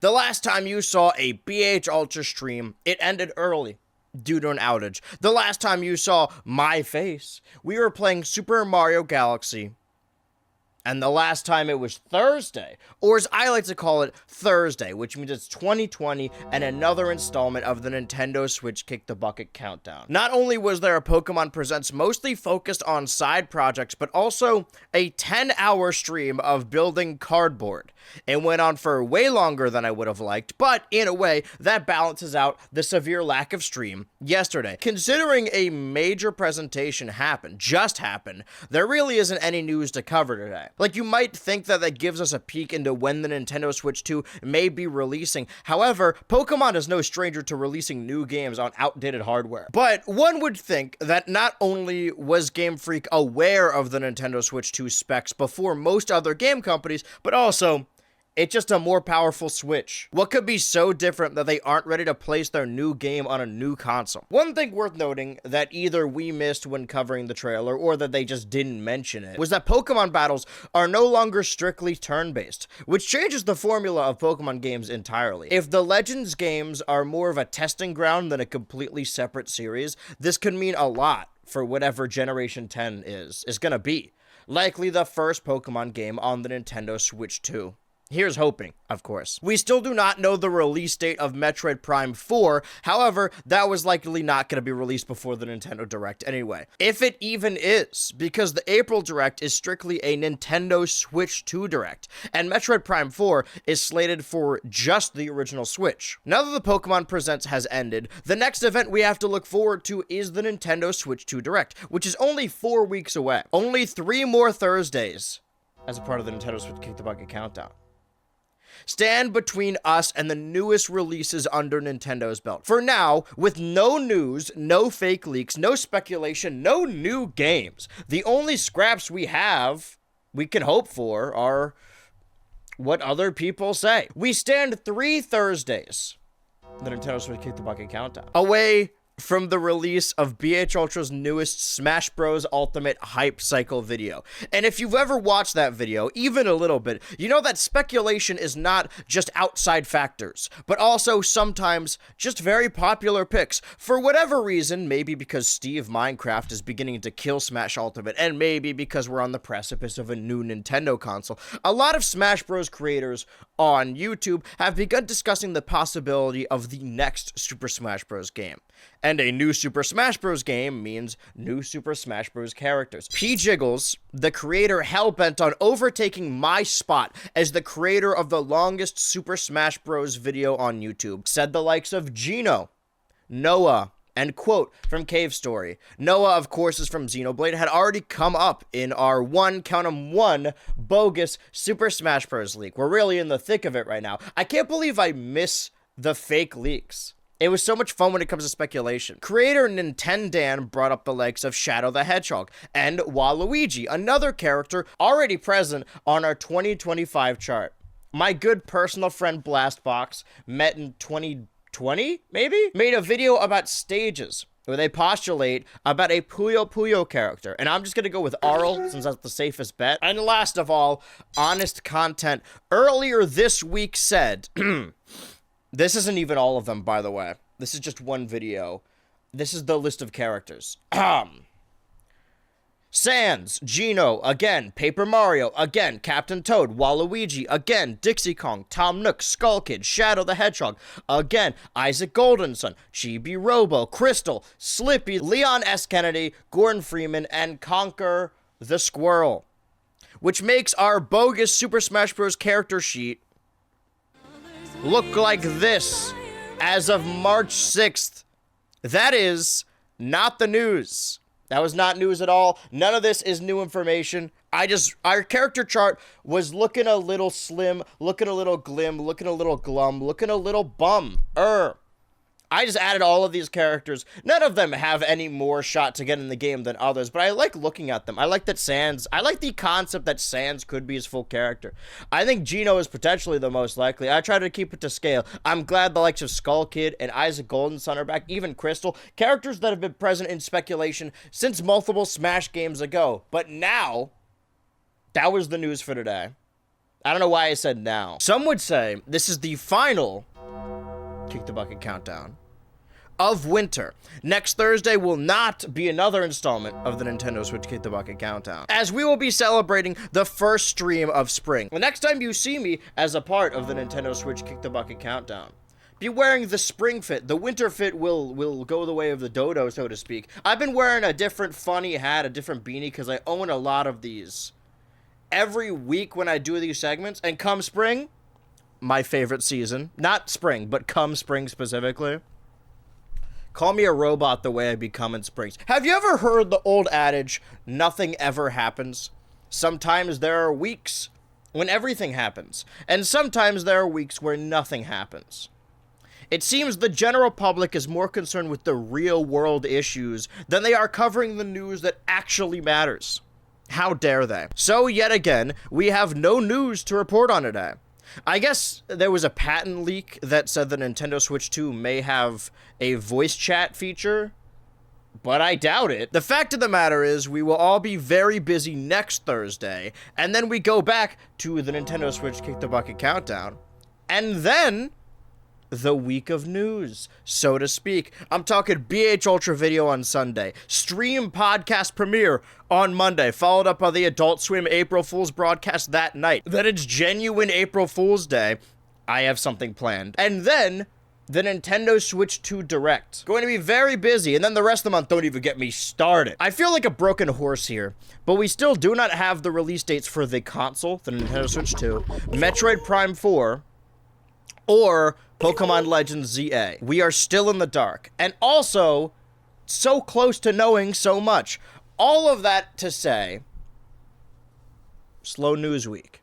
The last time you saw a BHultra stream, it ended early due to an outage. The last time you saw my face, we were playing Super Mario Galaxy. And the last time it was Thursday, or as I like to call it, Thursday, which means it's 2020 and another installment of the Nintendo Switch Kick the Bucket Countdown. Not only was there a Pokemon Presents mostly focused on side projects, but also a 10-hour stream of building cardboard. It went on for way longer than I would have liked, but in a way, that balances out the severe lack of stream yesterday. Considering a major presentation just happened, there really isn't any news to cover today. Like, you might think that gives us a peek into when the Nintendo Switch 2 may be releasing. However, Pokemon is no stranger to releasing new games on outdated hardware. But one would think that not only was Game Freak aware of the Nintendo Switch 2 specs before most other game companies, but also it's just a more powerful Switch. What could be so different that they aren't ready to place their new game on a new console? One thing worth noting that either we missed when covering the trailer or that they just didn't mention it was that Pokemon battles are no longer strictly turn-based, which changes the formula of Pokemon games entirely. If the Legends games are more of a testing ground than a completely separate series, this could mean a lot for whatever Generation 10 is gonna be. Likely the first Pokemon game on the Nintendo Switch 2. Here's hoping, of course. We still do not know the release date of Metroid Prime 4, however, that was likely not going to be released before the Nintendo Direct anyway. If it even is, because the April Direct is strictly a Nintendo Switch 2 Direct, and Metroid Prime 4 is slated for just the original Switch. Now that the Pokemon Presents has ended, the next event we have to look forward to is the Nintendo Switch 2 Direct, which is only 4 weeks away. Only 3 more Thursdays as a part of the Nintendo Switch Kick the Bucket Countdown stand between us and the newest releases under Nintendo's belt. For now, with no news, no fake leaks, no speculation, no new games, the only scraps we can hope for are what other people say. We stand 3 Thursdays, the Nintendo Switch Kick the Bucket Countdown, away from the release of BHultra's newest Smash Bros. Ultimate Hype Cycle video. And if you've ever watched that video, even a little bit, you know that speculation is not just outside factors, but also sometimes just very popular picks. For whatever reason, maybe because Steve Minecraft is beginning to kill Smash Ultimate, and maybe because we're on the precipice of a new Nintendo console, a lot of Smash Bros. Creators on YouTube have begun discussing the possibility of the next Super Smash Bros. Game. And a new Super Smash Bros. Game means new Super Smash Bros. Characters. P-Jiggles, the creator hell-bent on overtaking my spot as the creator of the longest Super Smash Bros. Video on YouTube, said the likes of Gino, Noah, and quote from Cave Story. Noah, of course, is from Xenoblade, had already come up in our one bogus Super Smash Bros. Leak. We're really in the thick of it right now. I can't believe I miss the fake leaks. It was so much fun when it comes to speculation. Creator Nintendan brought up the likes of Shadow the Hedgehog and Waluigi, another character already present on our 2025 chart. My good personal friend Blastbox, met in 2020, maybe? Made a video about stages where they postulate about a Puyo Puyo character. And I'm just gonna go with Arl, since that's the safest bet. And last of all, Honest Content earlier this week said... This isn't even all of them, by the way. This is just one video. This is the list of characters. Sans, Gino, again, Paper Mario, again, Captain Toad, Waluigi, again, Dixie Kong, Tom Nook, Skull Kid, Shadow the Hedgehog, again, Isaac Goldenson, Chibi Robo, Crystal, Slippy, Leon S. Kennedy, Gordon Freeman, and Conquer the Squirrel. Which makes our bogus Super Smash Bros. Character sheet look like this as of March 6th. That is not the news. That was not news at all. None of this is new information. Our character chart was looking a little slim, looking a little glim, looking a little glum, looking a little bum. I just added all of these characters. None of them have any more shot to get in the game than others, but I like looking at them. I like the concept that Sans could be his full character. I think Gino is potentially the most likely. I try to keep it to scale. I'm glad the likes of Skull Kid and Isaac Goldenson are back, even Crystal, characters that have been present in speculation since multiple Smash games ago. But now, that was the news for today. I don't know why I said now. Some would say this is the final Kick the Bucket countdown of winter. Next Thursday will not be another installment of the Nintendo Switch Kick the Bucket countdown, as we will be celebrating the first stream of spring. The next time you see me as a part of the Nintendo Switch Kick the Bucket countdown, be wearing the spring fit. The winter fit will go the way of the dodo, so to speak. I've been wearing a different funny hat, a different beanie, because I own a lot of these. Every week when I do these segments, and come spring, my favorite season, not spring, but come spring specifically, call me a robot the way I become in springs. Have you ever heard the old adage, nothing ever happens? Sometimes there are weeks when everything happens, and sometimes there are weeks where nothing happens. It seems the general public is more concerned with the real world issues than they are covering the news that actually matters. How dare they? So yet again, we have no news to report on today. I guess there was a patent leak that said the Nintendo Switch 2 may have a voice chat feature, but I doubt it. The fact of the matter is we will all be very busy next Thursday, and then we go back to the Nintendo Switch Kick the Bucket countdown, and then the week of news, so to speak. I'm talking BHultra video on Sunday, stream podcast premiere on Monday, followed up by the Adult Swim April Fool's broadcast that night. Then it's genuine April Fool's Day. I have something planned. And then the Nintendo Switch 2 Direct. Going to be very busy, and then the rest of the month, don't even get me started. I feel like a broken horse here, but we still do not have the release dates for the console, the Nintendo Switch 2, Metroid Prime 4, or Pokemon Legends ZA. We are still in the dark, and also so close to knowing so much. All of that to say, slow news week.